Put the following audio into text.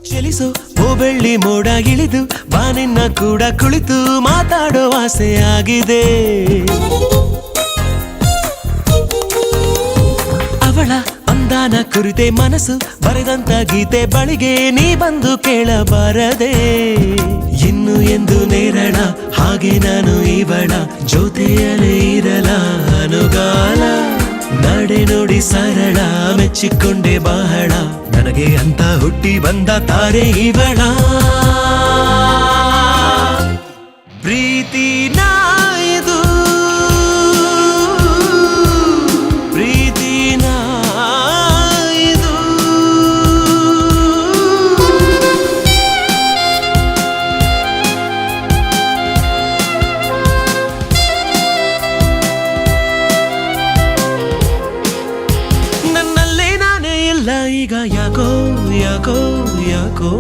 ಚಲಿಸೋ ಓ ಬೆಳ್ಳಿ ಮೋಡ ಇಳಿದು ಬಾನಿನ್ನ ಕೂಡ ಕುಳಿತು ಮಾತಾಡೋ ಆಸೆ ಆಗಿದೆ. ಅವಳ ಅಂದಾನ ಕುರಿತೆ ಮನಸ್ಸು ಬರೆದಂತ ಗೀತೆ ಬಳಿಗೆ ನೀ ಬಂದು ಕೇಳಬಾರದೆ. ಇನ್ನು ಎಂದು ನೇರಳ ಹಾಗೆ ನಾನು ಇವಳ ಜೊತೆಯಲೇ ಇರಲ ಅನುಗಾಲ. ನಡೆ ನೋಡಿ ಸರಳ ಮೆಚ್ಚಿಕೊಂಡೆ ಬಹಳ ನನಗೆ ಅಂತ ಹುಟ್ಟಿ ಬಂದ ತಾರೆ ಇವಳ. ಪ್ರೀತಿ ನಾಯದು ಪ್ರೀತಿ ನಾಯದು. ನನ್ನಲ್ಲೇ ನಾನೇ ಇಲ್ಲ ಈಗ ಯಾಕೋ ಯಾಕೋ ಯಾಕೋ.